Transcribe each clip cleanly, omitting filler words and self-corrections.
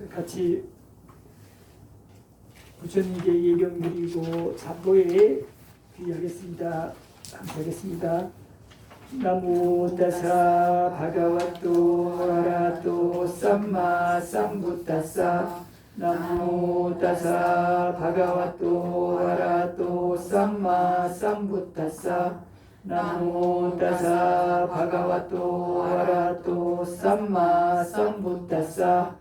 같이 부처님께 예경 드리고 참고에 귀하겠습니다. 함께 하겠습니다. 나무 따사 바가와토 아라토 삼마 삼부타사 나무 따사 바가와토 아라토 삼마 삼부타사 나무 따사 바가와토 아라토 삼마 삼부타사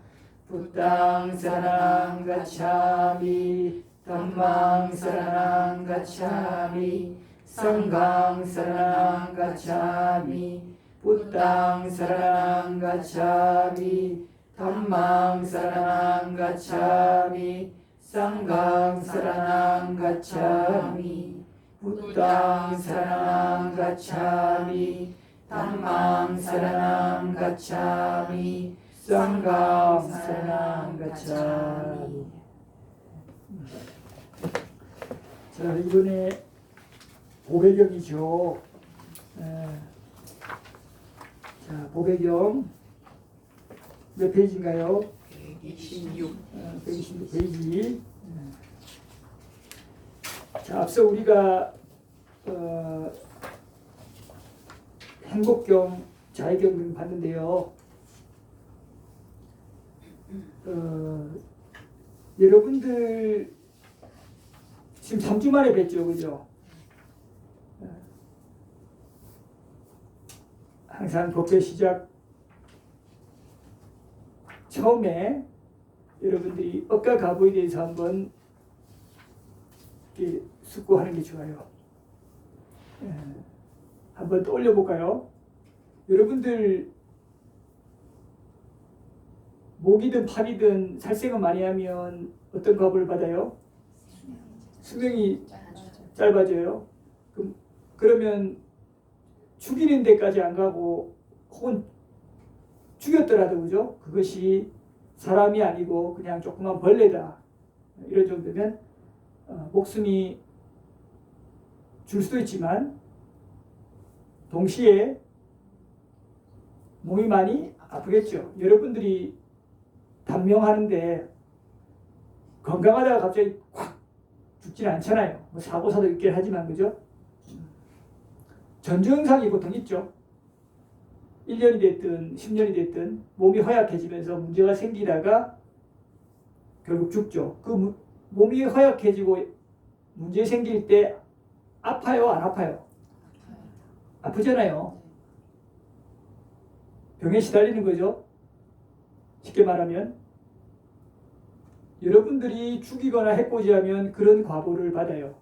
부땅 사랑 가차미 담망 사랑 가차미 상강 사랑 가차미 부땅 사랑 가차미 담망 사랑 가차미 상강 사랑 가차미 부땅 사랑 가차미 담망 사랑 가차미 상강 사랑 가차미. 자, 이번에 보배경이죠. 자, 보배경 몇 페이지인가요? 126. 126페이지. 자, 앞서 우리가 행복경, 자애경 봤는데요. 여러분들 지금 3주 만에 뵀죠, 그죠? 항상 법회 시작 처음에 여러분들이 억가 가보에 대해서 한번 이렇게 숙고하는 게 좋아요. 한번 떠올려 볼까요? 여러분들 목이든 팔이든 살생을 많이 하면 어떤 과보를 받아요? 수명이 짧아져요. 그러면 죽이는 데까지 안 가고 혹은 죽였더라도 그죠? 그것이 사람이 아니고 그냥 조그만 벌레다. 이런 정도면 목숨이 줄 수도 있지만 동시에 몸이 많이 아프겠죠. 여러분들이 단명하는데 건강하다가 갑자기 확 죽지는 않잖아요. 뭐 사고사도 있긴 하지만 그죠? 전증상이 보통 있죠. 1년이 됐든 10년이 됐든 몸이 허약해지면서 문제가 생기다가 결국 죽죠. 그 몸이 허약해지고 문제 생길 때 아파요, 안 아파요? 아프잖아요. 병에 시달리는 거죠. 쉽게 말하면 여러분들이 죽이거나 해코지하면 그런 과보를 받아요.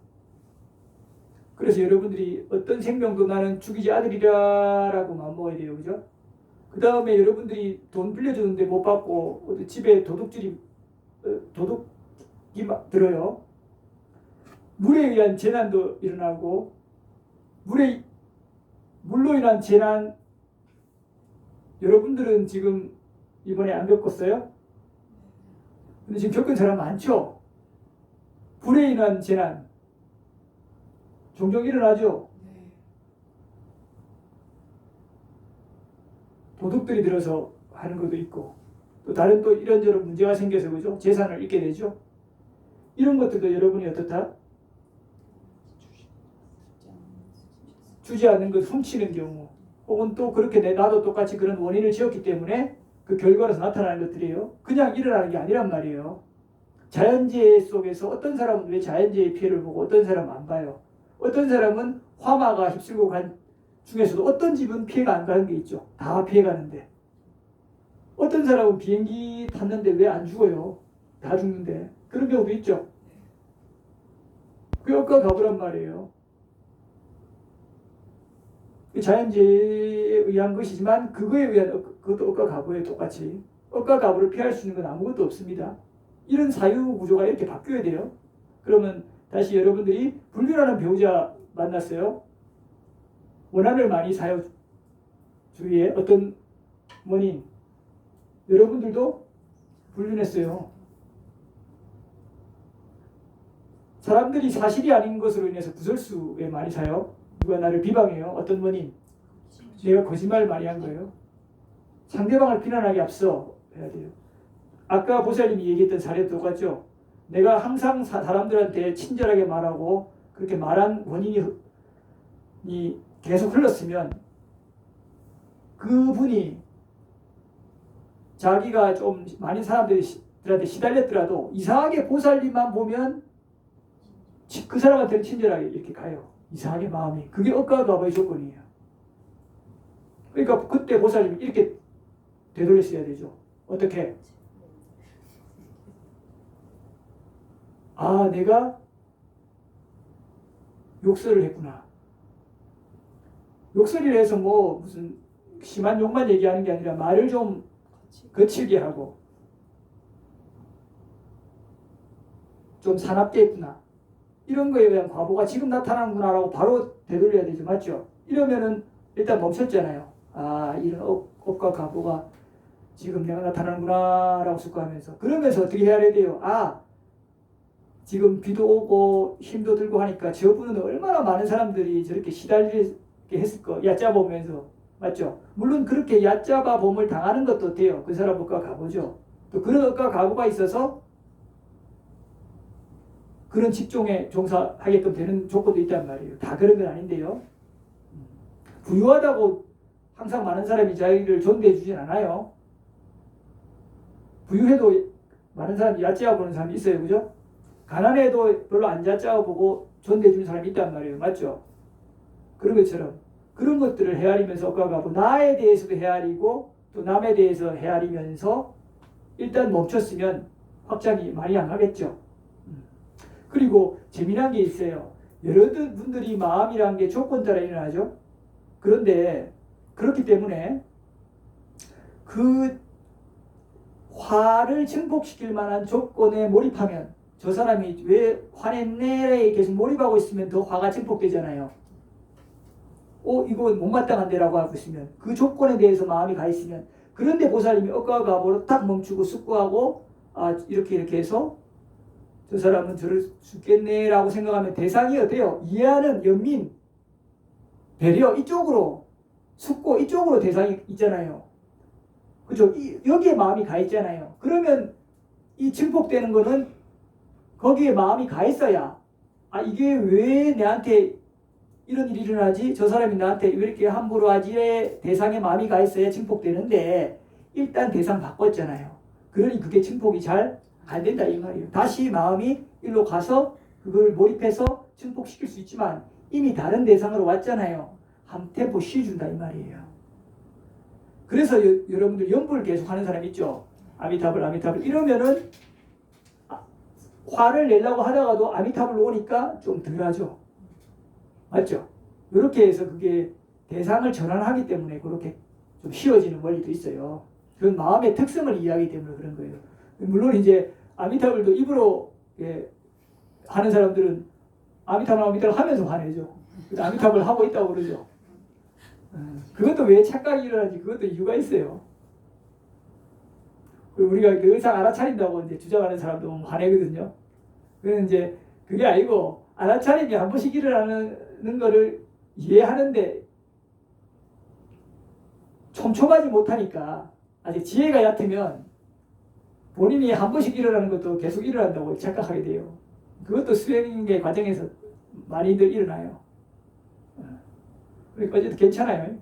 그래서 여러분들이 어떤 생명도 나는 죽이지 않으리라 라고 마음먹어야 돼요. 그죠? 그 다음에 여러분들이 돈 빌려주는데 못 받고 집에 도둑이 막 들어요. 물에 의한 재난도 일어나고 물로 인한 재난 여러분들은 지금 이번에 안 겪었어요? 근데 지금 겪은 사람 많죠? 불에 인한 재난 종종 일어나죠? 도둑들이 들어서 하는 것도 있고 또 다른 또 이런저런 문제가 생겨서 그죠? 재산을 잃게 되죠? 이런 것들도 여러분이 어떻다? 주지 않는 것 훔치는 경우 혹은 또 그렇게 나도 똑같이 그런 원인을 지었기 때문에 그 결과로서 나타나는 것들이에요. 그냥 일어나는 게 아니란 말이에요. 자연재해 속에서 어떤 사람은 왜 자연재해 피해를 보고 어떤 사람은 안 봐요. 어떤 사람은 화마가 휩쓸고 간 중에서도 어떤 집은 피해가 안 가는 게 있죠. 다 피해가는데. 어떤 사람은 비행기 탔는데 왜 안 죽어요. 다 죽는데. 그런 경우도 있죠. 그 억가 가부란 말이에요. 자연재해에 의한 것이지만 그거에 의한 그것도 억가 가부에 똑같이 억가 가부를 피할 수 있는 건 아무것도 없습니다. 이런 사유 구조가 이렇게 바뀌어야 돼요. 그러면 다시 여러분들이 불륜하는 배우자 만났어요. 원한을 많이 사요. 주위에 어떤 원인 여러분들도 불륜했어요. 사람들이 사실이 아닌 것으로 인해서 구설수에 많이 사요. 누가 나를 비방해요. 어떤 원인? 내가 거짓말 많이 한 거예요. 상대방을 비난하기 앞서 해야 돼요. 아까 보살님이 얘기했던 사례도 똑같죠. 내가 항상 사람들한테 친절하게 말하고 그렇게 말한 원인이 계속 흘렀으면 그분이 자기가 좀 많은 사람들한테 시달렸더라도 이상하게 보살님만 보면 그 사람한테는 친절하게 이렇게 가요. 이상하게 마음이. 그게 억가가보의 조건이에요. 그러니까 그때 보살님이 이렇게 되돌렸어야 되죠. 어떻게? 아, 내가 욕설을 했구나. 욕설이라 해서 뭐 무슨 심한 욕만 얘기하는 게 아니라 말을 좀 거칠게 하고 좀 사납게 했구나. 이런 거에 대한 과보가 지금 나타나는구나 라고 바로 되돌려야 되죠. 맞죠? 이러면은 일단 멈췄잖아요. 아, 이런 업과 과보가 지금 내가 나타나는구나 라고 숙고하면서 그러면서 어떻게 해야 돼요? 아, 지금 비도 오고 힘도 들고 하니까 저분은 얼마나 많은 사람들이 저렇게 시달리게 했을 거 얕잡아보면서 맞죠? 물론 그렇게 얕잡아 봄을 당하는 것도 돼요. 그 사람 업과 과보죠. 또 그런 업과 과보가 있어서 그런 직종에 종사하게끔 되는 조건도 있단 말이에요. 다 그런 건 아닌데요. 부유하다고 항상 많은 사람이 자기를 존대해 주진 않아요. 부유해도 많은 사람이 얕잡아 보는 사람이 있어요. 그죠? 가난해도 별로 안 얕잡아 보고 존대해 주는 사람이 있단 말이에요. 맞죠? 그런 것처럼 그런 것들을 헤아리면서 업과가고 나에 대해서도 헤아리고 또 남에 대해서 헤아리면서 일단 멈췄으면 확장이 많이 안 가겠죠. 그리고 재미난 게 있어요. 여러분들이 마음이란 게 조건 따라 일어나죠. 그런데 그렇기 때문에 그 화를 증폭시킬 만한 조건에 몰입하면 저 사람이 왜 화냈네에 계속 몰입하고 있으면 더 화가 증폭되잖아요. 이거 못마땅한데 라고 하고 있으면 그 조건에 대해서 마음이 가 있으면 그런데 보살님이 억가가보로 딱 멈추고 숙고하고 이렇게 해서 저 사람은 저를 죽겠네 라고 생각하면 대상이 어때요? 이해하는 연민, 배려 이쪽으로 숙고 이쪽으로 대상이 있잖아요. 그죠? 여기에 마음이 가 있잖아요. 그러면 이 증폭되는 거는 거기에 마음이 가 있어야 이게 왜 내한테 이런 일이 일어나지? 저 사람이 나한테 왜 이렇게 함부로 하지에 대상에 마음이 가 있어야 증폭되는데 일단 대상 바꿨잖아요. 그러니 그게 증폭이 잘 안 된다 이 말이에요. 다시 마음이 일로 가서 그걸 몰입해서 증폭시킬 수 있지만 이미 다른 대상으로 왔잖아요. 한 템포 쉬어준다 이 말이에요. 그래서 여러분들 연불을 계속 하는 사람 있죠. 아미타불 이러면은 화를 내려고 하다가도 아미타불로 오니까 좀 덜하죠. 맞죠? 이렇게 해서 그게 대상을 전환하기 때문에 그렇게 좀 쉬워지는 원리도 있어요. 그건 마음의 특성을 이해하기 때문에 그런 거예요. 물론 이제 아미타불도 입으로 하는 사람들은 아미타불 하면서 화내죠. 아미타불 하고 있다고 그러죠. 그것도 왜 착각이 일어나는지 그것도 이유가 있어요. 우리가 그 의상 알아차린다고 이제 주장하는 사람도 화내거든요. 그는 이제 그게 아니고 알아차림이 한 번씩 일어나는 거를 이해하는데 촘촘하지 못하니까 아직 지혜가 얕으면 본인이 한 번씩 일어나는 것도 계속 일어난다고 착각하게 돼요. 그것도 수행의 과정에서 많이들 일어나요. 그러니까 어쨌든 괜찮아요.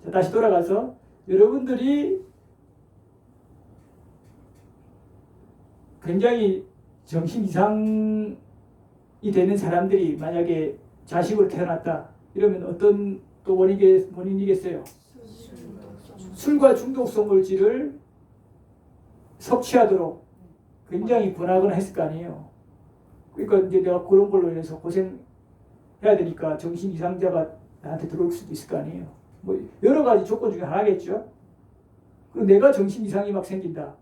자, 다시 돌아가서 여러분들이 굉장히 정신 이상이 되는 사람들이 만약에 자식으로 태어났다 이러면 어떤 또 원인이겠어요? 술과 중독성 물질을 섭취하도록 굉장히 권하거나 했을 거 아니에요. 그러니까 이제 내가 그런 걸로 인해서 고생해야 되니까 정신 이상자가 나한테 들어올 수도 있을 거 아니에요. 뭐 여러 가지 조건 중에 하나겠죠. 그럼 내가 정신 이상이 막 생긴다.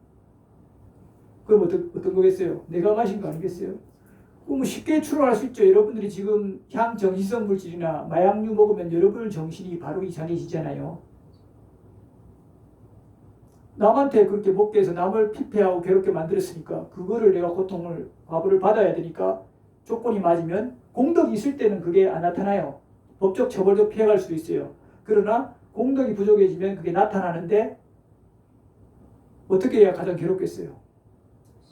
그럼 어떤 거겠어요? 내가 마신 거 아니겠어요? 그럼 쉽게 추론할 수 있죠. 여러분들이 지금 향정신성 물질이나 마약류 먹으면 여러분 정신이 바로 이상해지잖아요. 남한테 그렇게 먹게 해서 남을 피폐하고 괴롭게 만들었으니까 그거를 내가 고통을 과보를 받아야 되니까 조건이 맞으면 공덕이 있을 때는 그게 안 나타나요. 법적 처벌도 피해갈 수도 있어요. 그러나 공덕이 부족해지면 그게 나타나는데 어떻게 해야 가장 괴롭겠어요?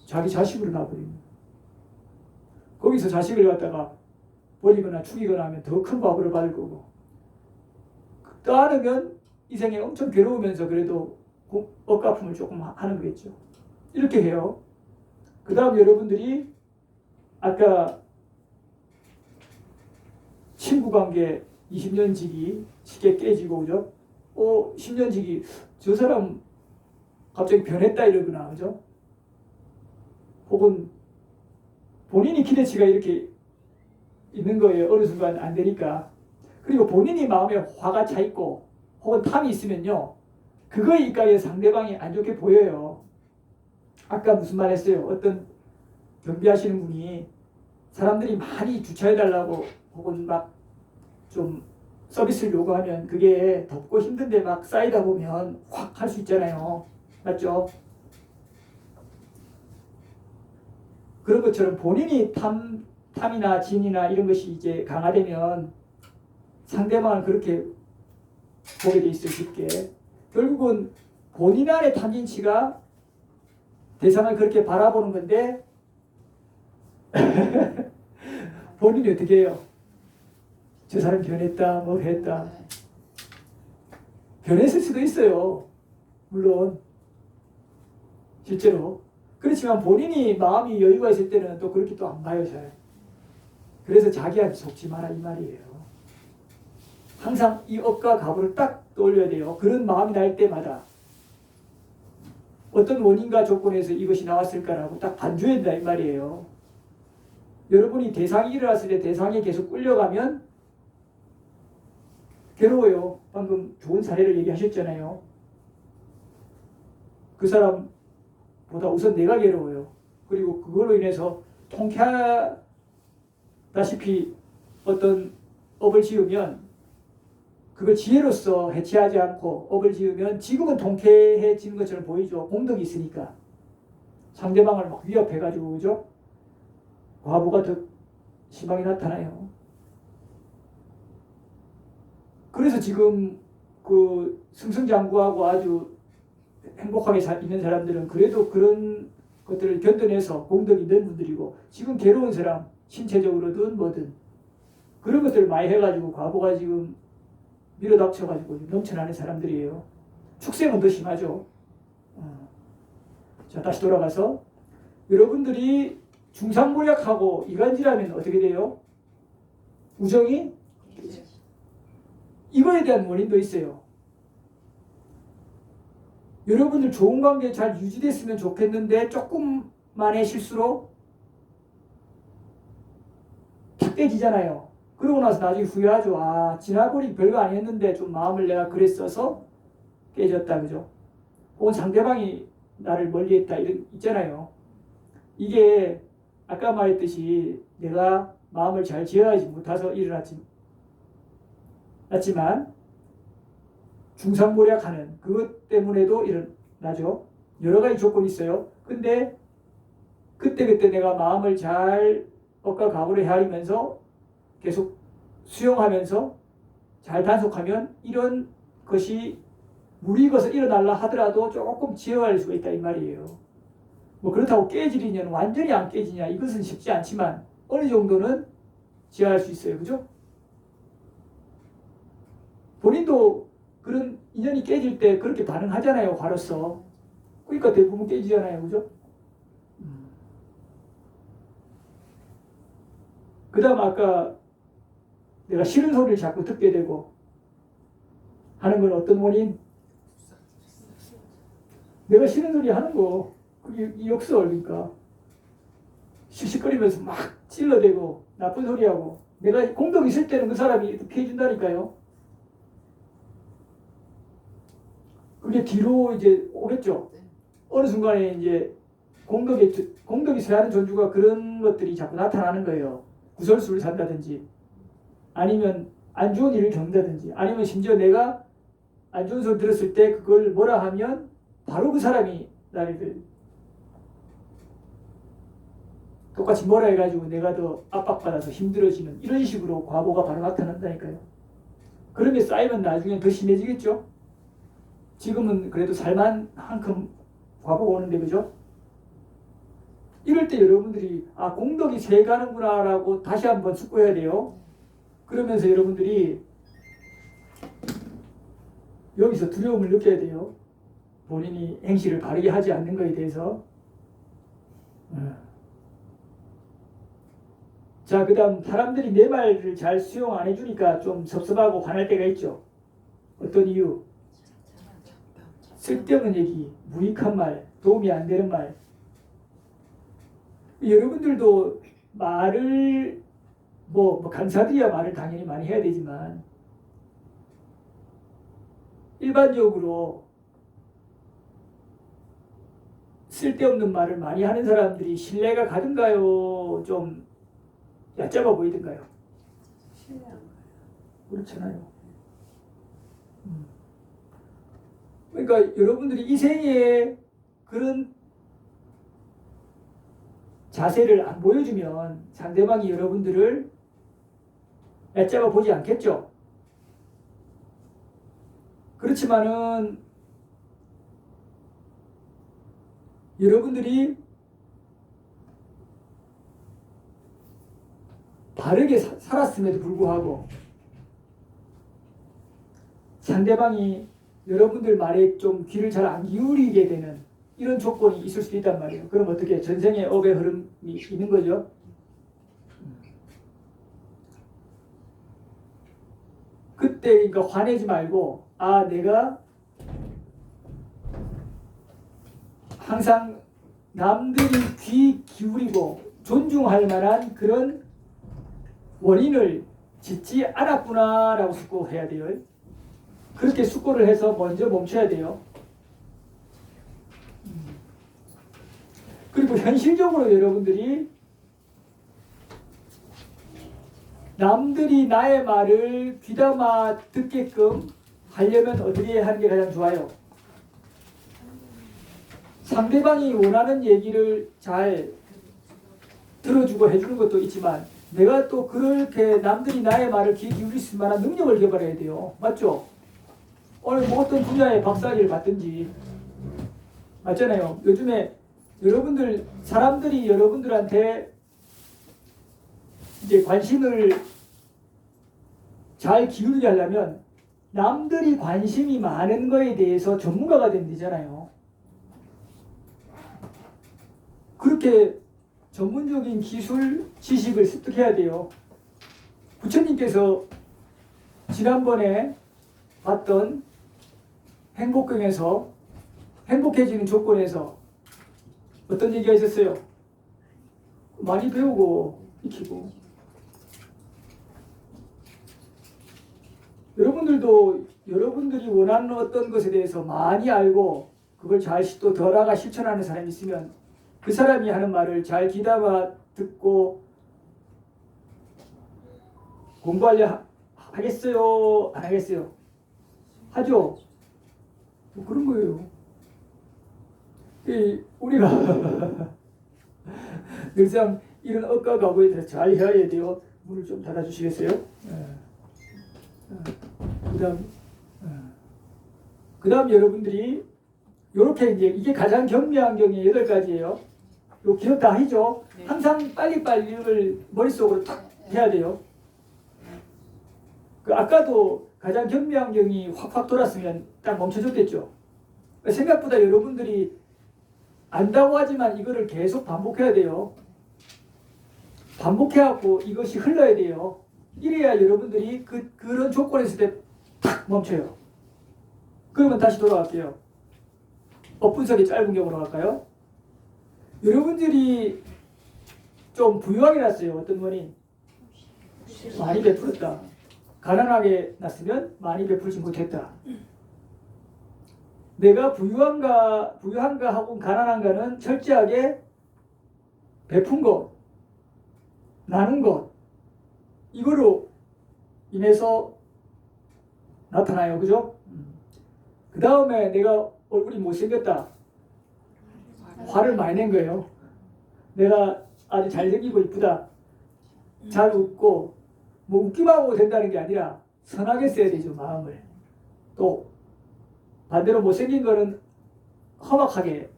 자기 자식으로 놔버리는 거예요. 거기서 자식을 갖다가 버리거나 죽이거나 하면 더 큰 과보를 받을 거고, 따르면 이 생에 엄청 괴로우면서 그래도 억가품을 조금 하는 거겠죠. 이렇게 해요. 그 다음 여러분들이 아까 친구관계 20년 지기 쉽게 깨지고, 그죠? 10년 지기 저 사람 갑자기 변했다 이러거나, 그죠? 혹은 본인이 기대치가 이렇게 있는 거예요. 어느 순간 안 되니까. 그리고 본인이 마음에 화가 차 있고 혹은 탐이 있으면요, 그거에 입각해 상대방이 안 좋게 보여요. 아까 무슨 말 했어요? 어떤 경비하시는 분이 사람들이 많이 주차해달라고 혹은 막 좀 서비스를 요구하면 그게 덥고 힘든데 막 쌓이다 보면 확 할 수 있잖아요. 맞죠? 그런 것처럼 본인이 탐이나 진이나 이런 것이 이제 강화되면 상대방을 그렇게 보게 돼 있어요. 쉽게. 결국은 본인 안의 탐진치가 대상을 그렇게 바라보는 건데 본인이 어떻게 해요? 저 사람 변했다, 뭐 했다. 변했을 수도 있어요. 물론 실제로. 그렇지만 본인이 마음이 여유가 있을 때는 또 그렇게 또 안 봐요, 잘. 그래서 자기한테 속지 마라 이 말이에요. 항상 이 업과 가부를 딱 떠올려야 돼요. 그런 마음이 날 때마다 어떤 원인과 조건에서 이것이 나왔을까라고 딱 반주해야 된다 이 말이에요. 여러분이 대상이 일어났을 때 대상에 계속 끌려가면 괴로워요. 방금 좋은 사례를 얘기하셨잖아요. 그 사람보다 우선 내가 괴로워요. 그리고 그걸로 인해서 통쾌하다시피 어떤 업을 지으면 그걸 지혜로서 해체하지 않고 업을 지으면 지금은 통쾌해지는 것처럼 보이죠. 공덕이 있으니까. 상대방을 막 위협해가지고, 그죠? 과부가 더 심하게 나타나요. 그래서 지금 그 승승장구하고 아주 행복하게 있는 사람들은 그래도 그런 것들을 견뎌내서 공덕이 있는 분들이고, 지금 괴로운 사람, 신체적으로든 뭐든 그런 것들을 많이 해가지고 과부가 지금 밀어닥쳐가지고 넘쳐나는 사람들이에요. 축생은 더 심하죠. 자, 다시 돌아가서 여러분들이 중상모략하고 이간질하면 어떻게 돼요? 우정이 이거에 대한 원인도 있어요. 여러분들 좋은 관계 잘 유지됐으면 좋겠는데 조금만의 실수로 탁 깨지잖아요. 그러고 나서 나중에 후회하죠. 아, 지나버리 별거 아니었는데 좀 마음을 내가 그랬어서 깨졌다, 그죠? 혹은 상대방이 나를 멀리했다, 이런 있잖아요. 이게 아까 말했듯이 내가 마음을 잘 지어야지 못해서 일어났지만 중상모략하는 그것 때문에도 일어나죠. 여러 가지 조건이 있어요. 근데 그때 내가 마음을 잘 업과 각오를 헤아리면서 계속 수용하면서 잘 단속하면 이런 것이 무리익어서 일어날라 하더라도 조금 지어갈 수가 있다 이 말이에요. 뭐 그렇다고 깨지리냐는 완전히 안 깨지냐 이것은 쉽지 않지만 어느 정도는 지어갈 수 있어요. 그죠? 본인도 그런 인연이 깨질 때 그렇게 반응하잖아요. 화로서. 그러니까 대부분 깨지잖아요. 그죠? 그 다음 아까 내가 싫은 소리를 자꾸 듣게 되고 하는 건 어떤 원인? 내가 싫은 소리 하는 거 그게 역설. 그러니까 씩씩거리면서 막 찔러대고 나쁜 소리하고 내가 공덕이 있을 때는 그 사람이 피해준다니까요. 그게 뒤로 이제 오겠죠. 어느 순간에 이제 공덕이 있어야 하는 존주가 그런 것들이 자꾸 나타나는 거예요. 구설수를 산다든지 아니면 안 좋은 일을 겪는다든지 아니면 심지어 내가 안 좋은 소리 들었을 때 그걸 뭐라 하면 바로 그 사람이 나를 똑같이 뭐라 해가지고 내가 더 압박받아서 힘들어지는 이런 식으로 과보가 바로 나타난다니까요. 그런 게 쌓이면 나중에 더 심해지겠죠. 지금은 그래도 살만한큼 과거가 오는데, 그죠? 이럴 때 여러분들이 공덕이 새 가는구나 라고 다시 한번 숙고해야 돼요. 그러면서 여러분들이 여기서 두려움을 느껴야 돼요. 본인이 행실을 바르게 하지 않는 것에 대해서. 자, 그 다음 사람들이 내 말을 잘 수용 안 해주니까 좀 섭섭하고 화날 때가 있죠. 어떤 이유? 쓸데없는 얘기, 무익한 말, 도움이 안 되는 말. 여러분들도 말을 간사드려야 말을 당연히 많이 해야 되지만 일반적으로 쓸데없는 말을 많이 하는 사람들이 신뢰가 가든가요? 좀 얕잡아 보이든가요? 신뢰 안 가요. 그렇잖아요. 그러니까 여러분들이 이 생에 그런 자세를 안 보여주면 상대방이 여러분들을 얕잡아 보지 않겠죠. 그렇지만은 여러분들이 바르게 살았음에도 불구하고 상대방이 여러분들 말에 좀 귀를 잘 안 기울이게 되는 이런 조건이 있을 수도 있단 말이에요. 그럼 어떻게 전생의 업의 흐름이 있는 거죠? 그때 그러니까 화내지 말고 내가 항상 남들이 귀 기울이고 존중할 만한 그런 원인을 짓지 않았구나 라고 숙고해야 돼요. 그렇게 숙고를 해서 먼저 멈춰야 돼요. 그리고 현실적으로 여러분들이 남들이 나의 말을 귀담아 듣게끔 하려면 어떻게 하는 게 가장 좋아요? 상대방이 원하는 얘기를 잘 들어주고 해주는 것도 있지만 내가 또 그렇게 남들이 나의 말을 귀 기울일 수 만한 능력을 개발해야 돼요. 맞죠? 오늘 어떤 분야에 박사학위를 받든지 맞잖아요. 요즘에 여러분들 사람들이 여러분들한테 이제 관심을 잘 기울게 하려면 남들이 관심이 많은 거에 대해서 전문가가 되면 되잖아요. 그렇게 전문적인 기술, 지식을 습득해야 돼요. 부처님께서 지난번에 봤던 행복경에서 행복해지는 조건에서 어떤 얘기가 있었어요? 많이 배우고 익히고. 여러분들도 여러분들이 원하는 어떤 것에 대해서 많이 알고 그걸 잘 또 덜아가 실천하는 사람이 있으면 그 사람이 하는 말을 잘 귀담아 듣고 공부하려 하겠어요? 안 하겠어요? 하죠? 뭐 그런 거예요. 우리가 늘상 이런 억과 각오에 대해서 잘 헤아려야 돼요. 문을 좀 닫아주시겠어요? 그 다음 여러분들이 이렇게 이게 가장 경미한 경의 8가지예요. 요 기억 다 하죠? 네. 항상 빨리빨리 이걸 머릿속으로 탁 해야 돼요. 아까도 가장 경미한 경이 확확 돌았으면 딱 멈춰졌겠죠. 생각보다 여러분들이 안다고 하지만 이거를 계속 반복해야 돼요. 반복해갖고 이것이 흘러야 돼요. 이래야 여러분들이 그런 조건에 있을 때 탁 멈춰요. 그러면 다시 돌아갈게요. 분석이 짧은 경우로 갈까요? 여러분들이 좀 부유하게 났어요. 어떤 원인? 많이 베풀었다. 가난하게 났으면 많이 베풀지 못했다. 내가 부유한가 하고 가난한가는 철저하게 베푼 것, 나눈 것, 이거로 인해서 나타나요. 그죠? 그 다음에 내가 얼굴이 못생겼다. 화를 많이 낸 거예요. 내가 아주 잘생기고 이쁘다. 잘 웃고 웃기만 하고 된다는 게 아니라 선하게 써야 되죠. 마음을. 또 반대로 못생긴 거는 험악하게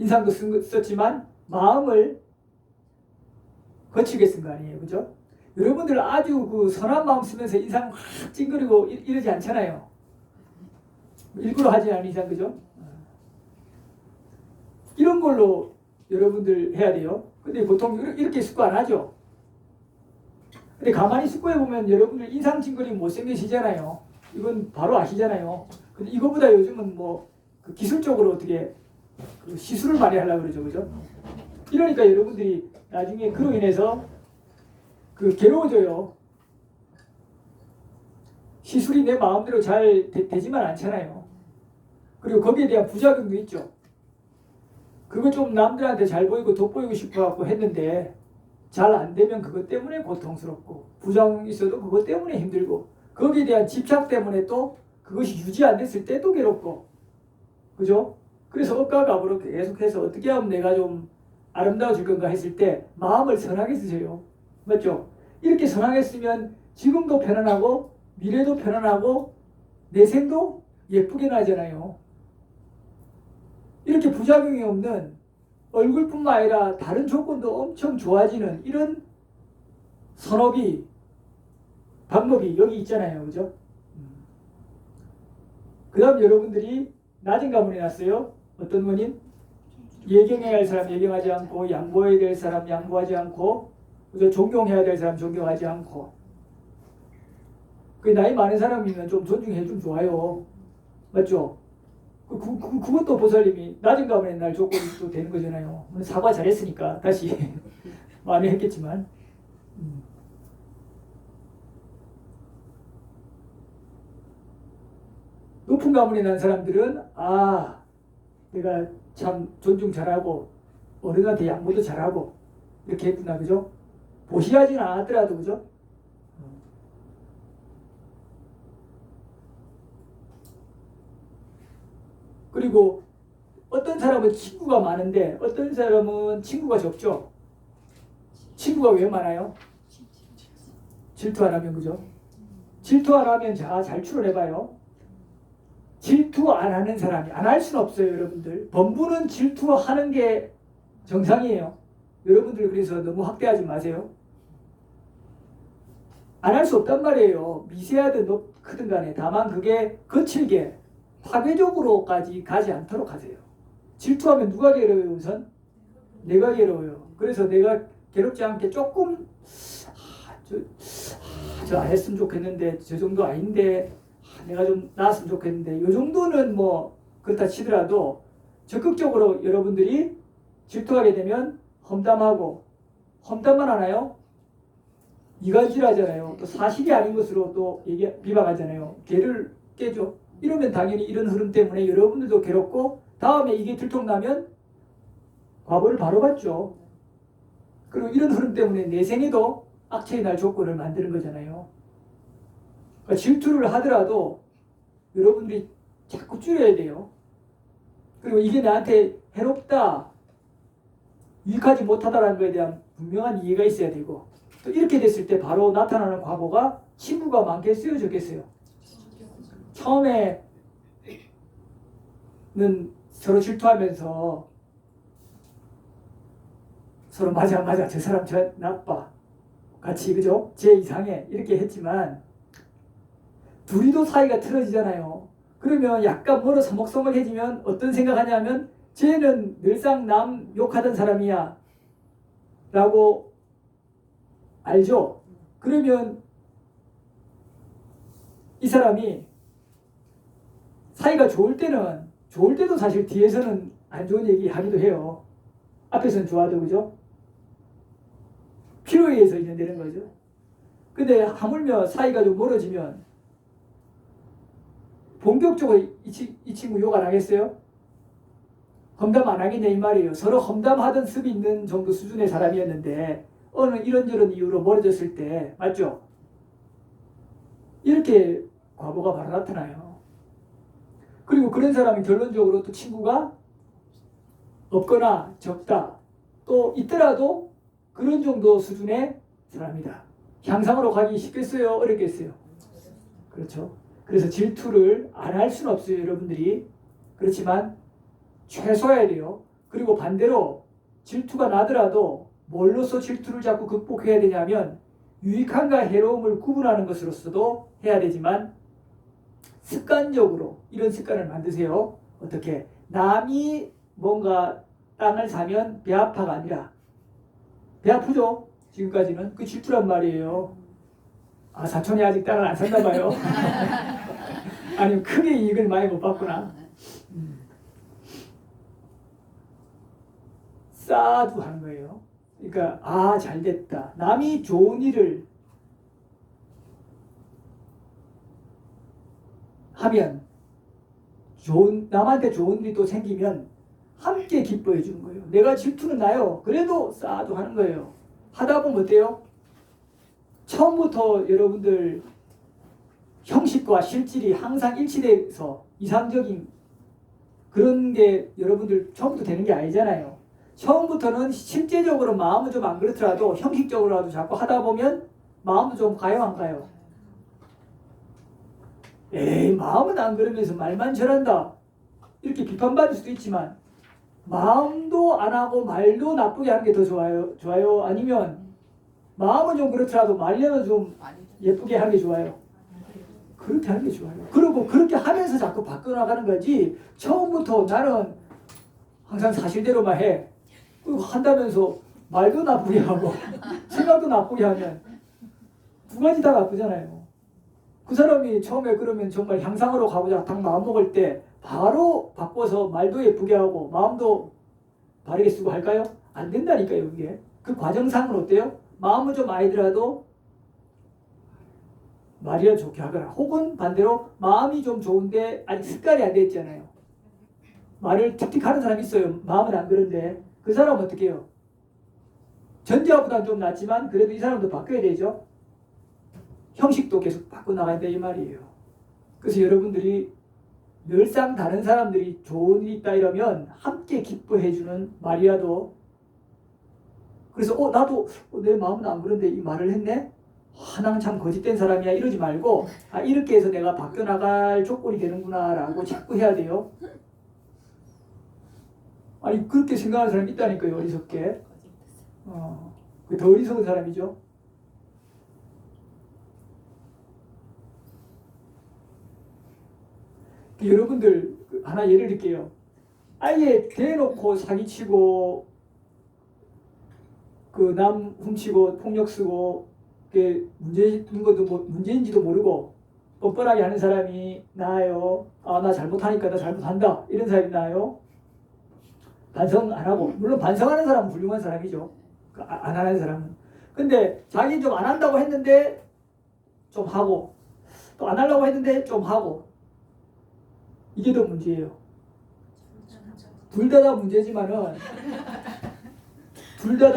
인상도 썼지만 마음을 거칠게 쓴 거 아니에요, 그죠? 여러분들 아주 그 선한 마음 쓰면서 인상 확 찡그리고 이러지 않잖아요. 일부러 하지 않은 이상, 그죠? 이런 걸로 여러분들 해야 돼요. 근데 보통 이렇게 숙고 안 하죠. 근데 가만히 숙고해 보면 여러분들 인상 찡그리면 못생기시잖아요. 이건 바로 아시잖아요. 근데 이거보다 요즘은 그 기술적으로 어떻게 그 시술을 많이 하려고 그러죠, 그죠? 이러니까 여러분들이 나중에 그로 인해서 괴로워져요. 시술이 내 마음대로 잘 되지만 않잖아요. 그리고 거기에 대한 부작용도 있죠. 그거 좀 남들한테 잘 보이고 돋보이고 싶어갖고 했는데 잘 안 되면 그것 때문에 고통스럽고 부작용이 있어도 그것 때문에 힘들고 거기에 대한 집착 때문에 또 그것이 유지 안 됐을 때 또 괴롭고 그죠? 그래서 억가갑으로 계속해서 어떻게 하면 내가 좀 아름다워질 건가 했을 때 마음을 선하게 쓰세요. 맞죠? 이렇게 선하게 쓰면 지금도 편안하고 미래도 편안하고 내생도 예쁘게 나잖아요. 이렇게 부작용이 없는 얼굴뿐만 아니라 다른 조건도 엄청 좋아지는 이런 선업이 방법이 여기 있잖아요. 그죠? 그 다음 여러분들이 낮은 가문에 났어요. 어떤 원인? 예경해야 할 사람 예경하지 않고 양보해야 될 사람 양보하지 않고 그죠? 존경해야 될 사람 존경하지 않고 그 나이 많은 사람이면 좀 존중해 좀 좋아요. 맞죠? 그것도 보살님이 낮은 가문에 날 조건이 또 되는 거잖아요. 사과 잘했으니까 다시 많이 했겠지만 높은 가문에 난 사람들은 내가 참 존중 잘하고 어른한테 양보도 잘하고 이렇게 했구나, 그죠? 보시하지는 않았더라도, 그죠? 그리고 어떤 사람은 친구가 많은데 어떤 사람은 친구가 적죠. 친구가 왜 많아요? 질투 안 하면, 그죠? 질투 안 하면 잘 추론해봐요. 질투 안 하는 사람이 안 할 수는 없어요, 여러분들. 범부는 질투하는 게 정상이에요. 여러분들 그래서 너무 확대하지 마세요. 안 할 수 없단 말이에요. 미세하든 크든 간에. 다만 그게 거칠게 파괴적으로까지 가지 않도록 하세요. 질투하면 누가 괴로워요, 우선? 내가 괴로워요. 그래서 내가 괴롭지 않게 조금 저 안 했으면 좋겠는데 저 정도 아닌데 내가 좀 나았으면 좋겠는데 이 정도는 그렇다 치더라도 적극적으로 여러분들이 질투하게 되면 험담하고 험담만 하나요? 이간질하잖아요. 또 사실이 아닌 것으로 또 비방하잖아요. 개를 깨죠. 이러면 당연히 이런 흐름 때문에 여러분들도 괴롭고 다음에 이게 들통나면 과보를 바로 받죠. 그리고 이런 흐름 때문에 내 생에도 악체의 날 조건을 만드는 거잖아요. 그러니까 질투를 하더라도 여러분들이 자꾸 줄여야 돼요. 그리고 이게 나한테 해롭다, 유익하지 못하다라는 것에 대한 분명한 이해가 있어야 되고 또 이렇게 됐을 때 바로 나타나는 과거가 친구가 많겠어요, 적겠어요? 처음에는 서로 질투하면서 서로 맞아 저 사람 저 나빠 같이 그죠? 제 이상해 이렇게 했지만 둘이도 사이가 틀어지잖아요. 그러면 약간 멀어 서먹서먹해지면 어떤 생각하냐면 쟤는 늘상 남 욕하던 사람이야 라고 알죠? 그러면 이 사람이 사이가 좋을 때도 사실 뒤에서는 안 좋은 얘기 하기도 해요. 앞에서는 좋아도, 그죠? 필요에 의해서 인연되는 거죠. 근데 하물며 사이가 좀 멀어지면 본격적으로 이 친구 욕 안 하겠어요? 험담 안 하겠냐 이 말이에요. 서로 험담하던 습이 있는 정도 수준의 사람이었는데 어느 이런저런 이유로 멀어졌을 때 맞죠? 이렇게 과보가 바로 나타나요. 그리고 그런 사람은 결론적으로 또 친구가 없거나 적다. 또 있더라도 그런 정도 수준의 사람이다. 향상으로 가기 쉽겠어요? 어렵겠어요? 그렇죠. 그래서 질투를 안 할 수는 없어요, 여러분들이. 그렇지만 최소화해야 돼요. 그리고 반대로 질투가 나더라도 뭘로써 질투를 자꾸 극복해야 되냐면 유익함과 해로움을 구분하는 것으로서도 해야 되지만 습관적으로 이런 습관을 만드세요. 어떻게? 남이 뭔가 땅을 사면 배 아파가 아니라 배 아프죠? 지금까지는 그 질투란 말이에요. 아, 사촌이 아직 땅을 안 샀나 봐요. 아니면 크게 이익을 많이 못 봤구나. 쌓아도 하는 거예요. 그러니까 아, 잘 됐다. 남이 좋은 일을 하면 남한테 좋은 일이 또 생기면 함께 기뻐해 주는 거예요. 내가 질투는 나요. 그래도 쌓아도 하는 거예요. 하다 보면 어때요? 처음부터 여러분들 형식과 실질이 항상 일치돼서 이상적인 그런 게 여러분들 처음부터 되는 게 아니잖아요. 처음부터는 실제적으로 마음은 좀 안 그렇더라도 형식적으로라도 자꾸 하다 보면 마음도 좀 가요, 안 가요? 에이, 마음은 안 그러면서 말만 저런다. 이렇게 비판받을 수도 있지만 마음도 안 하고 말도 나쁘게 하는 게 더 좋아요? 좋아요? 아니면 마음은 좀 그렇더라도 말려는 좀 예쁘게 하는 게 좋아요? 그렇게 하는 게 좋아요. 그리고 그렇게 하면서 자꾸 바꿔나가는 거지 처음부터 나는 항상 사실대로만 해. 그리고 한다면서 말도 나쁘게 하고 생각도 나쁘게 하면 두 가지 다 나쁘잖아요. 그 사람이 처음에 그러면 정말 향상으로 가고자 딱 마음먹을 때 바로 바꿔서 말도 예쁘게 하고 마음도 바르게 쓰고 할까요? 안 된다니까요. 이게 그 과정상은 어때요? 마음은 좀 아니더라도 말이라 좋게 하거나 혹은 반대로 마음이 좀 좋은데 아직 습관이 안 됐잖아요. 말을 틱틱 하는 사람이 있어요. 마음은 안 그런데 그 사람은 어떻게 해요? 전자보다는 좀 낫지만 그래도 이 사람도 바뀌어야 되죠. 형식도 계속 바꿔나가야 돼 이 말이에요. 그래서 여러분들이 늘상 다른 사람들이 좋은 일이 있다 이러면 함께 기뻐해주는 말이라도 그래서 나도 내 마음은 안 그런데 이 말을 했네? 나는 참 거짓된 사람이야 이러지 말고 이렇게 해서 내가 바뀌어나갈 조건이 되는구나 라고 자꾸 해야 돼요. 아니 그렇게 생각하는 사람이 있다니까요. 어리석게. 더 어리석은 사람이죠. 여러분들 하나 예를 들게요. 아예 대놓고 사기치고 그 남 훔치고 폭력 쓰고 그게 문제인 것도 문제인지도 모르고 뻔뻔하게 하는 사람이 나아요? 나 잘못하니까 나 잘못한다 이런 사람이 나아요? 반성 안 하고 물론 반성하는 사람은 훌륭한 사람이죠. 안 하는 사람은. 근데 자기 좀 안 한다고 했는데 좀 하고 또 안 하려고 했는데 좀 하고 이게 더 문제예요. 둘 다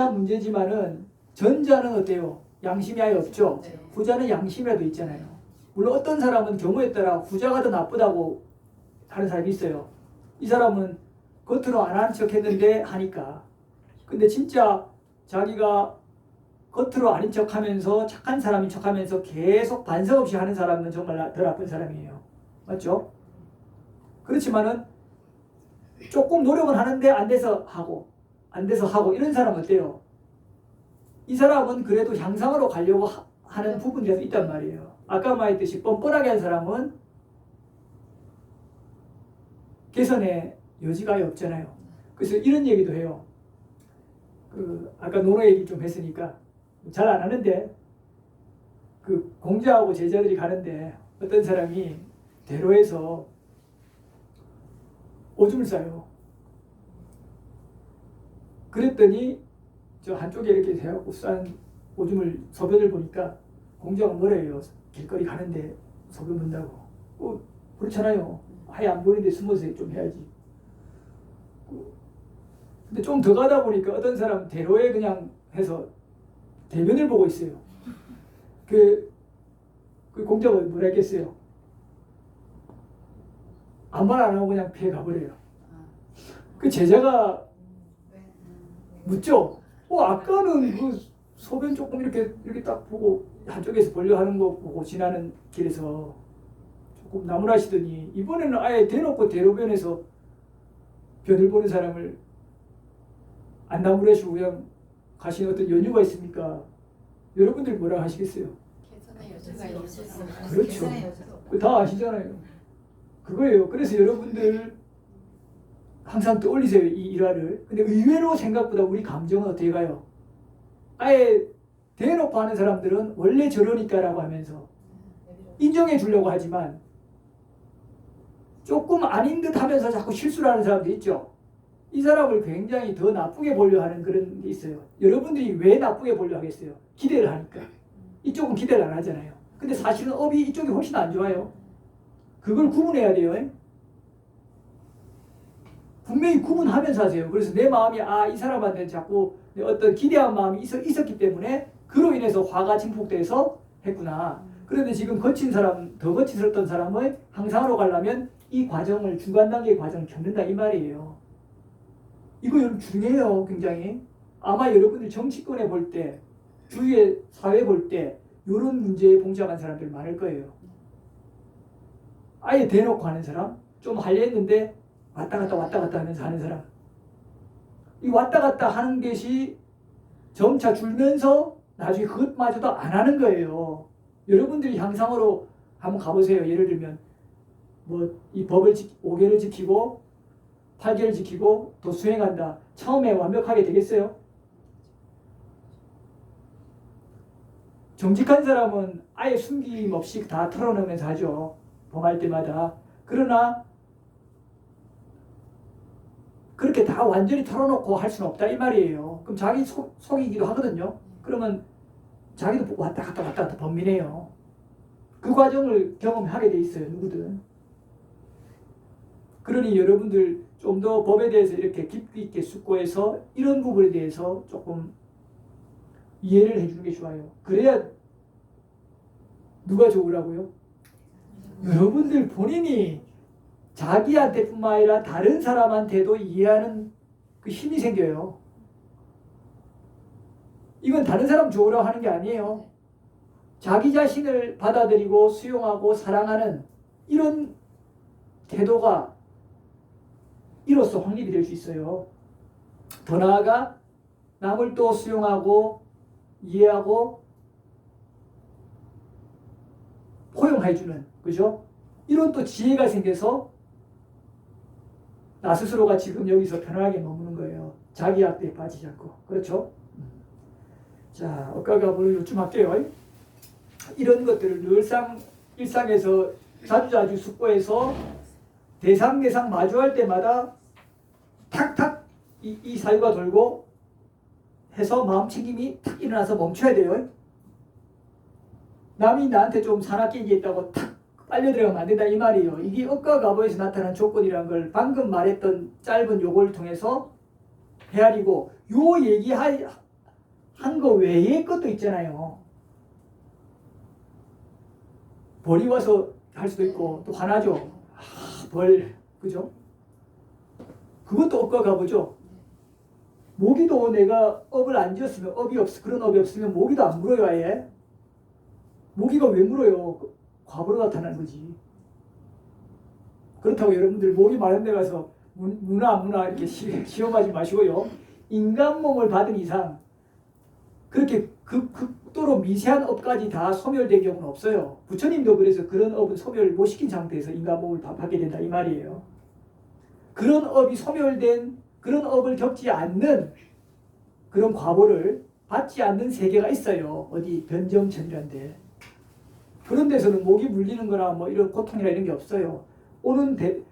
문제지만은 전자는 어때요? 양심이 아예 없죠. 후자는 양심이라도 있잖아요. 물론 어떤 사람은 경우에 따라 후자가 더 나쁘다고 하는 사람이 있어요. 이 사람은 겉으로 안 하는 척 했는데 하니까. 근데 진짜 자기가 겉으로 아닌 척 하면서 착한 사람인 척 하면서 계속 반성 없이 하는 사람은 정말 더 나쁜 사람이에요. 맞죠? 그렇지만은 조금 노력은 하는데 안 돼서 하고 이런 사람은 어때요? 이 사람은 그래도 향상으로 가려고 하는 부분이라도 있단 말이에요. 아까 말했듯이 뻔뻔하게 한 사람은 개선의 여지가 없잖아요. 그래서 이런 얘기도 해요. 아까 노노 얘기 좀 했으니까 잘 안 하는데 공자하고 제자들이 가는데 어떤 사람이 대로에서 오줌을 싸요. 그랬더니 저 한쪽에 이렇게 대갖고 싼 오줌을 소변을 보니까 공자가 뭐래요? 길거리 가는데 소변 본다고. 그렇잖아요. 아예 안 보이는데 숨어서 좀 해야지. 근데 좀 더 가다 보니까 어떤 사람 대로에 그냥 해서 대면을 보고 있어요. 그 공자가 뭐라 했겠어요? 아무 말 안 하고 그냥 피해 가버려요. 그 제자가 묻죠. 아까는 그 소변 조금 이렇게 딱 보고 한쪽에서 보려 하는 거 보고 지나는 길에서 조금 나무라시더니 이번에는 아예 대놓고 대로변에서 변을 보는 사람을 안 나무라시고 그냥 가신 어떤 연유가 있습니까? 여러분들 뭐라 하시겠어요? 그렇죠. 다 아시잖아요. 그거예요. 그래서 여러분들 항상 떠올리세요. 이 일화를. 근데 의외로 생각보다 우리 감정은 어떻게 가요? 아예 대놓고 하는 사람들은 원래 저러니까라고 하면서 인정해 주려고 하지만 조금 아닌 듯 하면서 자꾸 실수를 하는 사람도 있죠. 이 사람을 굉장히 더 나쁘게 보려 하는 그런 게 있어요. 여러분들이 왜 나쁘게 보려 하겠어요? 기대를 하니까. 이쪽은 기대를 안 하잖아요. 근데 사실은 업이 이쪽이 훨씬 안 좋아요. 그걸 구분해야 돼요. 분명히 구분하면서 하세요. 그래서 내 마음이 이 사람한테 자꾸 어떤 기대한 마음이 있었기 때문에 그로 인해서 화가 증폭돼서 했구나. 그런데 지금 거친 사람, 더 거칠었던 사람을 항상으로 가려면 이 과정을, 중간 단계의 과정을 겪는다 이 말이에요. 이거 여러분 중요해요. 굉장히. 아마 여러분들 정치권에 볼 때, 주위의 사회 볼 때 이런 문제에 봉착한 사람들 많을 거예요. 아예 대놓고 하는 사람, 좀 하려 했는데 왔다 갔다 하면서 하는 사람. 이 왔다 갔다 하는 것이 점차 줄면서 나중에 그것마저도 안 하는 거예요. 여러분들이 향상으로 한번 가보세요. 예를 들면 이 법을 5개를 지키고 8개를 지키고 또 수행한다. 처음에 완벽하게 되겠어요? 정직한 사람은 아예 숨김 없이 다 털어놓으면서 하죠. 범할 때마다. 그러나 그렇게 다 완전히 털어놓고 할 수는 없다 이 말이에요. 그럼 자기 속이기도 하거든요. 그러면 자기도 왔다 갔다 번민해요. 그 과정을 경험하게 돼 있어요. 누구든. 그러니 여러분들 좀 더 법에 대해서 이렇게 깊이 있게 숙고해서 이런 부분에 대해서 조금 이해를 해주는 게 좋아요. 그래야 누가 좋으라고요? 여러분들 본인이 자기한테뿐만 아니라 다른 사람한테도 이해하는 그 힘이 생겨요. 이건 다른 사람 좋으라고 하는 게 아니에요. 자기 자신을 받아들이고 수용하고 사랑하는 이런 태도가 이로써 확립이 될 수 있어요. 더 나아가 남을 또 수용하고 이해하고 포용해주는, 그죠? 이런 또 지혜가 생겨서 나 스스로가 지금 여기서 편안하게 머무는 거예요. 자기 압대에 빠지지 않고. 그렇죠? 자, 아까가 뭘 요즘 할게요. 이런 것들을 늘상 일상에서 자주 숙고해서 대상 마주할 때마다 탁탁 이 사유가 돌고 해서 마음 챙김이 탁 일어나서 멈춰야 돼요. 남이 나한테 좀 사납게 얘기했다고 탁 빨려 들어가면 안 된다 이 말이에요. 이게 업과 가보에서 나타난 조건이라는 걸 방금 말했던 짧은 요걸 통해서 헤아리고 요 얘기한 거 외의 것도 있잖아요. 벌이 와서 할 수도 있고 또 화나죠. 벌, 그죠? 그것도 업과 가보죠. 모기도 내가 업을 안 지었으면 그런 업이 없으면 모기도 안 물어요 아예. 모기가 왜 물어요? 과보로 나타나는 거지. 그렇다고 여러분들 모기 많은 데 가서 무나 안 무나 이렇게 시험하지 마시고요. 인간 몸을 받은 이상 그렇게 극도로 미세한 업까지 다 소멸된 경우는 없어요. 부처님도 그래서 그런 업은 소멸 못 시킨 상태에서 인간 몸을 받게 된다 이 말이에요. 그런 업이 소멸된 그런 업을 겪지 않는 그런 과보를 받지 않는 세계가 있어요. 어디 변정천이란데. 그런 데서는 목이 물리는 거나 뭐 이런 고통이나 이런 게 없어요.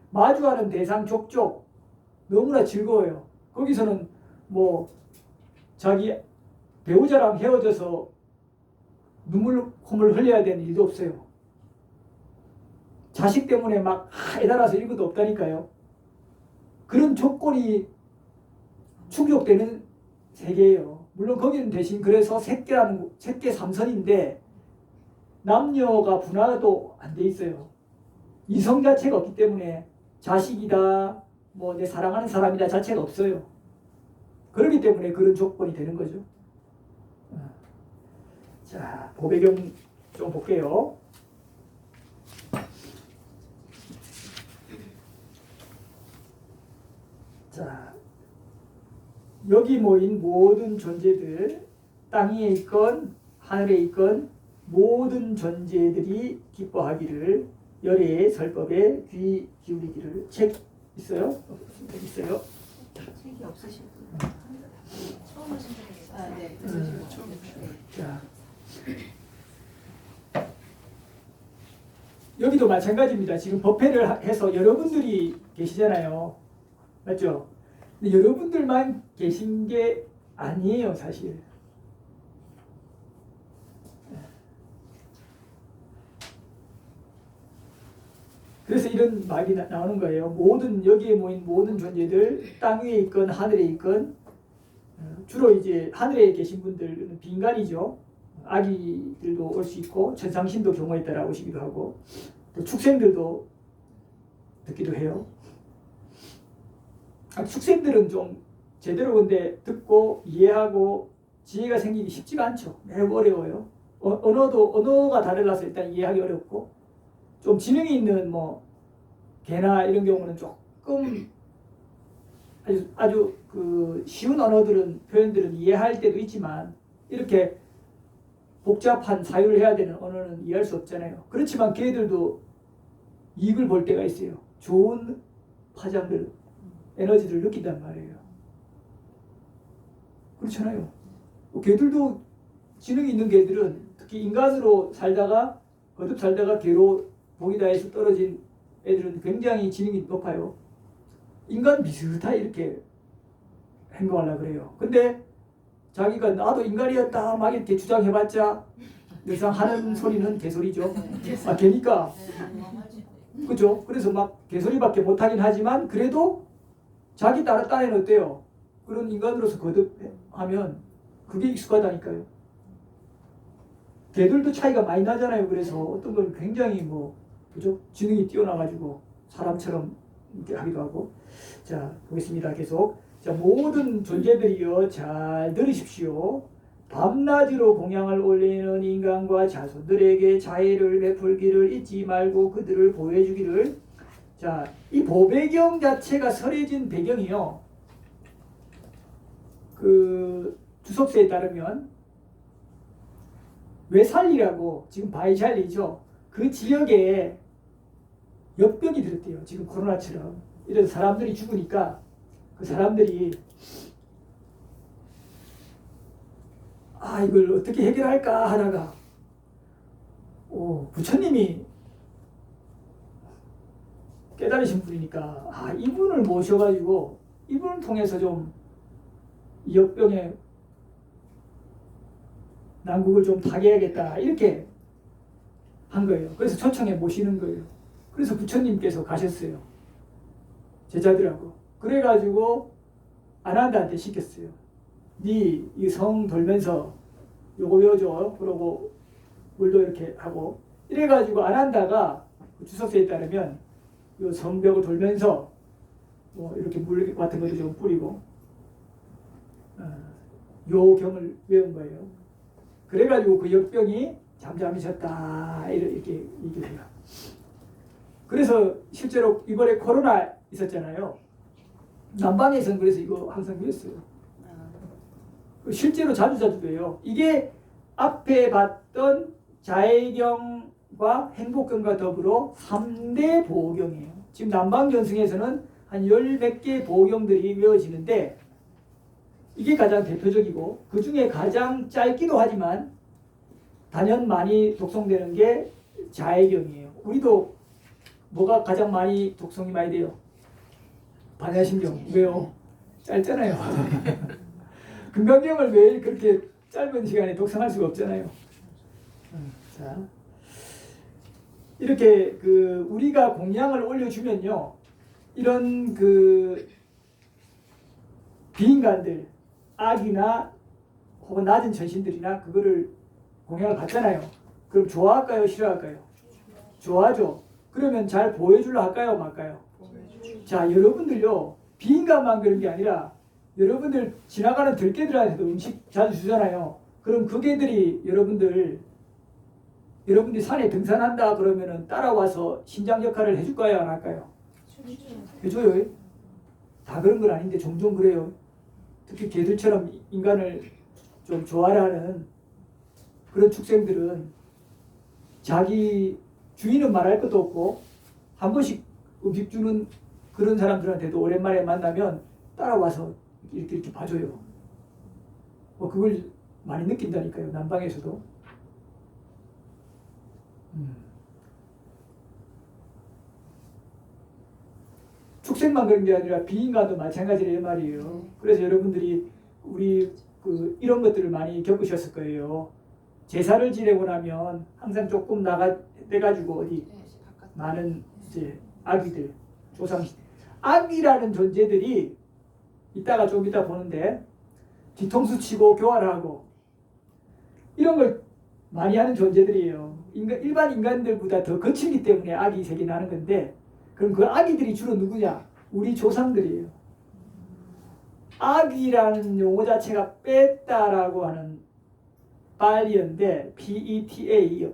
마주하는 대상 족족 너무나 즐거워요. 거기서는 뭐 자기 배우자랑 헤어져서 콧물 흘려야 되는 일도 없어요. 자식 때문에 막 애달아서 이런 것도 없다니까요. 그런 조건이 충족되는 세계예요. 물론 거기는 대신 그래서 색계 삼선인데 남녀가 분화도 안 돼 있어요. 이성 자체가 없기 때문에 자식이다, 뭐 내 사랑하는 사람이다 자체가 없어요. 그렇기 때문에 그런 조건이 되는 거죠. 자, 보배경 좀 볼게요. 자, 여기 모인 모든 존재들, 땅 위에 있건 하늘에 있건 모든 존재들이 기뻐하기를 열의 설법에 귀 기울이기를. 책 있어요? 있어요? 책이 없으신 분. 처음 하신 분이겠어요. 아, 네. 자, 여기도 마찬가지입니다. 지금 법회를 해서 여러분들이 계시잖아요. 맞죠? 근데 여러분들만 계신 게 아니에요, 사실. 그래서 이런 말이 나오는 거예요. 모든 여기에 모인 모든 존재들, 땅 위에 있건 하늘에 있건, 주로 이제 하늘에 계신 분들은 빈간이죠. 아기들도 올 수 있고 천상신도 경우에 따라 오시기도 하고 또 축생들도 듣기도 해요. 축생들은 좀 제대로 근데 듣고 이해하고 지혜가 생기기 쉽지가 않죠. 매우 어려워요. 언어가 다르라서 일단 이해하기 어렵고, 좀 지능이 있는 뭐 개나 이런 경우는 조금 아주 그 쉬운 언어들은 표현들은 이해할 때도 있지만, 이렇게 복잡한 사유를 해야 되는 언어는 이해할 수 없잖아요. 그렇지만 걔들도 이익을 볼 때가 있어요. 좋은 파장들, 에너지를 느낀단 말이에요. 그렇잖아요. 걔들도 지능이 있는 개들은 특히 인간으로 살다가 거듭 살다가 개로 복이다해서 떨어진 애들은 굉장히 지능이 높아요. 인간 비슷하게 이렇게 행동하려고 그래요. 근데 자기가 나도 인간이었다 막 이렇게 주장해봤자 늘상 하는 소리는 개소리죠. 아, 개니까. 그죠? 그래서 막 개소리밖에 못하긴 하지만 그래도 자기 딴에는 어때요? 그런 인간으로서 거듭하면 그게 익숙하다니까요. 개들도 차이가 많이 나잖아요. 그래서 어떤 건 굉장히 그죠? 지능이 뛰어나가지고 사람처럼 이렇게 하기도 하고. 자, 보겠습니다. 계속. 자, 모든 존재들이여 잘 들으십시오. 밤낮으로 공양을 올리는 인간과 자손들에게 자애를 베풀기를 잊지 말고 그들을 보호해주기를. 자, 이 보배경 자체가 설해진 배경이요. 그 주석서에 따르면 외살리라고 지금 바이샬리죠. 그 지역에 역병이 들었대요. 지금 코로나처럼. 이런 사람들이 죽으니까 그 사람들이 이걸 어떻게 해결할까 하다가 부처님이 깨달으신 분이니까 이분을 모셔가지고 이분을 통해서 좀 이 역병의 난국을 좀 타개해야겠다 이렇게 한 거예요. 그래서 초청해 모시는 거예요. 그래서 부처님께서 가셨어요. 제자들하고. 그래가지고 아난다한테 시켰어요. 네 이 성 돌면서 요거 외워줘. 그러고 물도 이렇게 하고. 이래가지고 아난다가 주석서에 따르면 요 성벽을 돌면서 이렇게 물 같은 것도 좀 뿌리고 요 경을 외운 거예요. 그래가지고 그 역병이 잠잠해졌다 이렇게 얘기해요. 그래서 실제로 이번에 코로나 있었잖아요. 남방에서는 그래서 이거 항상 배웠어요. 실제로 자주 배워요. 이게 앞에 봤던 자애경과 행복경과 더불어 3대 보호경이에요. 지금 남방전승에서는 한 10몇 개 보호경들이 외워지는데 이게 가장 대표적이고 그 중에 가장 짧기도 하지만 단연 많이 독송되는 게 자애경이에요. 우리도 뭐가 가장 많이 독송이 많이 돼요? 반야심경. 왜요? 짧잖아요. 금강경을 매일 그렇게 짧은 시간에 독송할 수가 없잖아요. 자, 이렇게 우리가 공양을 올려주면요, 이런 비인간들, 악이나 혹은 낮은 전신들이나 그거를 공양을 받잖아요. 그럼 좋아할까요? 싫어할까요? 좋아하죠. 그러면 잘 보여주려 할까요? 말까요? 자, 여러분들요, 비인간만 그런 게 아니라 여러분들 지나가는 들개들한테도 음식 자주 주잖아요. 그럼 그 개들이 여러분들이 산에 등산한다 그러면은 따라와서 신장 역할을 해줄까요? 안 할까요? 해줘요. 다 그런 건 아닌데 종종 그래요. 특히 개들처럼 인간을 좀 좋아하는 그런 축생들은 자기 주인은 말할 것도 없고 한 번씩 음식 주는 그런 사람들한테도 오랜만에 만나면 따라와서 이렇게 봐줘요. 뭐 그걸 많이 느낀다니까요. 남방에서도. 축생만 그런 게 아니라 비인간도 마찬가지란 말이에요. 그래서 여러분들이 우리 이런 것들을 많이 겪으셨을 거예요. 제사를 지내고 나면 항상 조금 나가가지고 어디 많은 이제 아기들, 조상 아기라는 존재들이 이따가 좀 이따 보는데 뒤통수 치고 교활하고 이런 걸 많이 하는 존재들이에요. 일반 인간들보다 더 거칠기 때문에 악이 색이 나는 건데, 그럼 그 아기들이 주로 누구냐? 우리 조상들이에요. 악이라는 용어 자체가 뺐다라고 하는 빨리어인데 PETA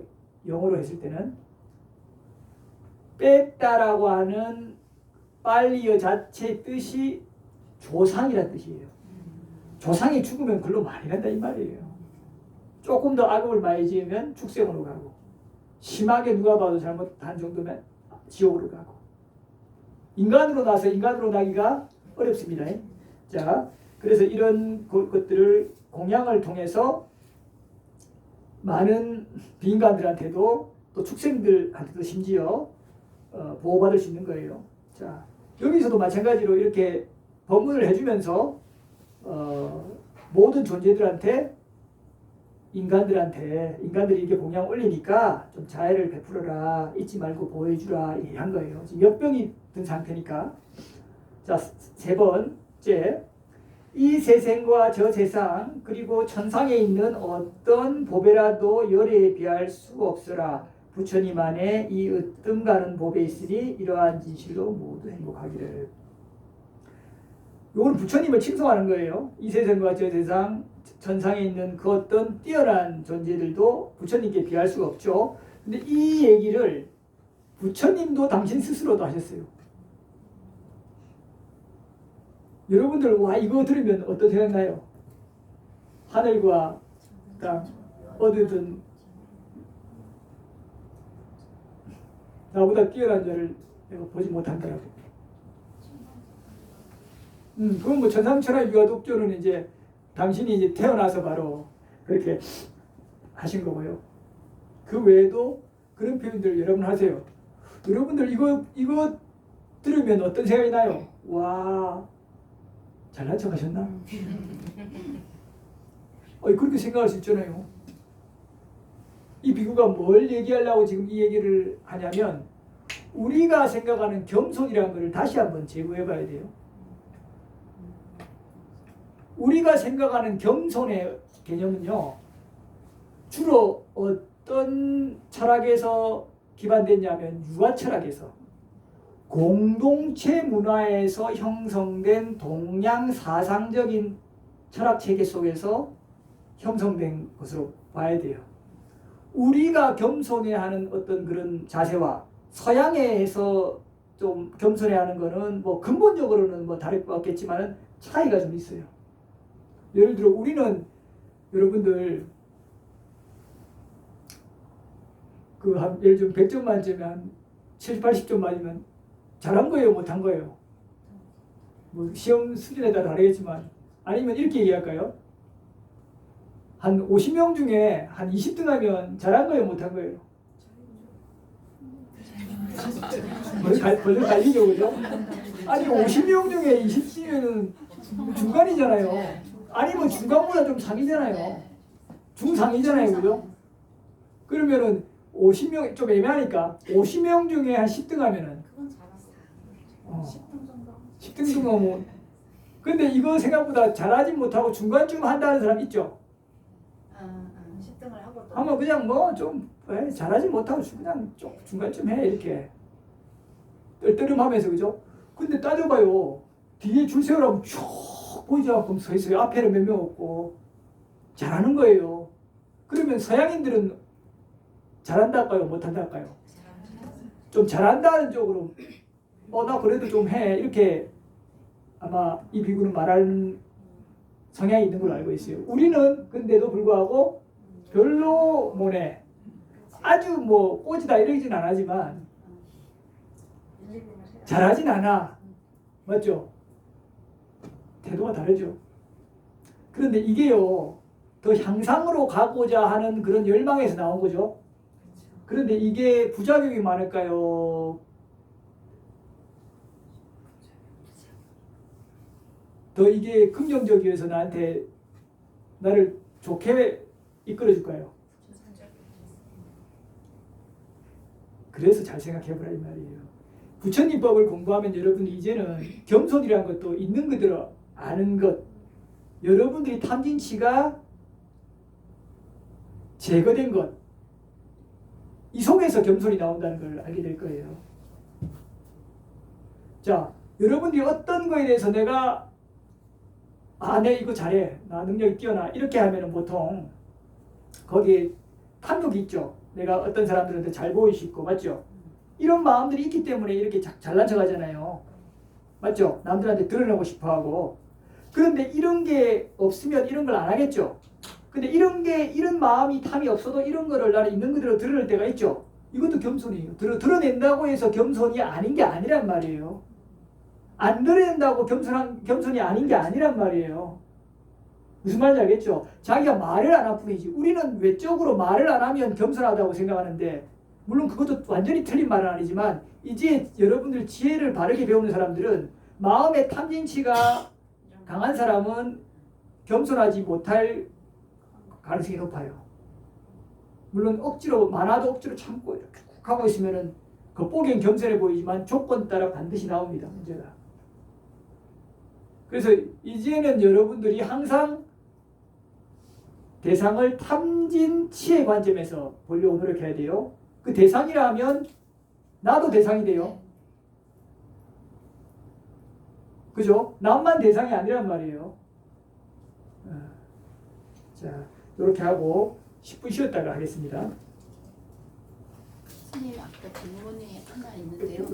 영어로 했을 때는 뺐다라고 하는 빨리어 자체의 뜻이 조상이라는 뜻이에요. 조상이 죽으면 글로 많이 간다 이 말이에요. 조금 더 악업을 많이 지으면 축생으로 가고, 심하게 누가 봐도 잘못한 정도면 지옥으로 가고, 인간으로 나서 인간으로 나기가 어렵습니다. 자, 그래서 이런 것들을 공양을 통해서 많은 비인간들한테도 또 축생들한테도 심지어 보호받을 수 있는 거예요. 자, 여기서도 마찬가지로 이렇게 법문을 해주면서 모든 존재들한테 인간들이 이렇게 공양 올리니까 좀 자애를 베풀어라, 잊지 말고 보호해주라 이렇게 한 거예요. 지금 역병이 든 상태니까. 자, 세 번째, 이 세상과 저 세상 그리고 천상에 있는 어떤 보배라도 열에 비할 수 없으라. 부처님 안에 이 으뜸 가는 보배 있으니 이러한 진실로 모두 행복하기를. 이건 부처님을 칭송하는 거예요. 이 세상과 저 세상, 천상에 있는 그 어떤 뛰어난 존재들도 부처님께 비할 수가 없죠. 근데 이 얘기를 부처님도 당신 스스로도 하셨어요. 여러분들 와 이거 들으면 어떤 생각나요? 하늘과 땅 어디든 나보다 뛰어난 자를 내가 보지 못한다라고. 그건 뭐 천상천하 유아독조는 이제 당신이 이제 태어나서 바로 그렇게 하신 거고요. 그 외에도 그런 표현들 여러분 하세요. 여러분들 이거 들으면 어떤 생각이 나요? 와, 잘난 척 하셨나? 그렇게 생각할 수 있잖아요. 이 비구가 뭘 얘기하려고 지금 이 얘기를 하냐면 우리가 생각하는 겸손이라는 것을 다시 한번 재고해 봐야 돼요. 우리가 생각하는 겸손의 개념은요, 주로 어떤 철학에서 기반됐냐면 유아 철학에서 공동체 문화에서 형성된 동양 사상적인 철학 체계 속에서 형성된 것으로 봐야 돼요. 우리가 겸손해하는 어떤 그런 자세와 서양에서 좀 겸손해하는 거는 뭐 근본적으로는 뭐 다를 것 같겠지만은 차이가 좀 있어요. 예를 들어 우리는 여러분들 예를 들면 100점 만점에 한 70, 80점 맞으면 잘한 거예요, 못한 거예요? 뭐 시험 수준에 따라 다르겠지만, 아니면 이렇게 얘기할까요? 한 50명 중에 한 20등 하면 잘한 거예요, 못한 거예요? 벌써 갈리죠, 그죠? 아니 50명 중에 20등이면 중간이잖아요. 아니면 중간보다 좀 상이잖아요. 중상이잖아요, 그죠? 그러면은 50명 좀 애매하니까 50명 중에 한 10등 하면은 그건 잘했어. 10등 정도. 10등 정도 뭐. 근데 이거 생각보다 잘하지 못하고 중간쯤 한다는 사람 있죠? 10등을 하고 또 하면 그냥 뭐 좀 잘하지 못하고 그냥 좀 중간쯤 해 이렇게 떨떠름하면서, 그죠? 근데 따져봐요. 뒤에 줄 세우라고 쭉 보이지 않고 서 있어요. 앞에는 몇 명 없고 잘하는 거예요. 그러면 서양인들은 잘한다 할까요? 못한다 할까요? 좀 잘한다는 쪽으로 나 그래도 좀 해 이렇게 아마 이 비구는 말하는 성향이 있는 걸로 알고 있어요. 우리는 근데도 불구하고 별로 뭐네 아주 뭐 꼬지다 이러진 않지만 잘하진 않아. 맞죠? 태도가 다르죠. 그런데 이게요 더 향상으로 가고자 하는 그런 열망에서 나온 거죠. 그런데 이게 부작용이 많을까요? 더 이게 긍정적이어서 나를 좋게 이끌어줄까요? 그래서 잘 생각해보라 이 말이에요. 부처님법을 공부하면 여러분이 이제는 겸손이라는 것도 있는 그대로 아는 것, 여러분들이 탐진치가 제거된 것, 이 속에서 겸손이 나온다는 걸 알게 될 거예요. 자, 여러분들이 어떤 거에 대해서 내가 내가 이거 잘해, 나 능력이 뛰어나 이렇게 하면은 보통 거기에 탐욕이 있죠. 내가 어떤 사람들한테 잘 보이고 싶고, 맞죠? 이런 마음들이 있기 때문에 이렇게 잘난 척 하잖아요. 맞죠? 남들한테 드러내고 싶어 하고. 그런데 이런 게 없으면 이런 걸 안 하겠죠? 근데 이런 마음이 탐이 없어도 이런 거를 나는 있는 그대로 드러낼 때가 있죠? 이것도 겸손이에요. 드러낸다고 해서 겸손이 아닌 게 아니란 말이에요. 안 드러낸다고 겸손이 아닌 게 아니란 말이에요. 무슨 말인지 알겠죠? 자기가 말을 안 할 뿐이지. 우리는 외적으로 말을 안 하면 겸손하다고 생각하는데, 물론 그것도 완전히 틀린 말은 아니지만, 이제 여러분들 지혜를 바르게 배우는 사람들은 마음의 탐진치가 강한 사람은 겸손하지 못할 가능성이 높아요. 물론 억지로 많아도 억지로 참고 이렇게 쿡 하고 있으면은 겉보기엔 겸손해 보이지만 조건 따라 반드시 나옵니다. 문제가. 그래서 이제는 여러분들이 항상 대상을 탐진치의 관점에서 보려고 노력해야 돼요. 그 대상이라 하면 나도 대상이 돼요. 그죠? 나만 대상이 아니란 말이에요. 자, 이렇게 하고 10분 쉬었다가 하겠습니다. 선생님 아까 질문이 하나 있는데요.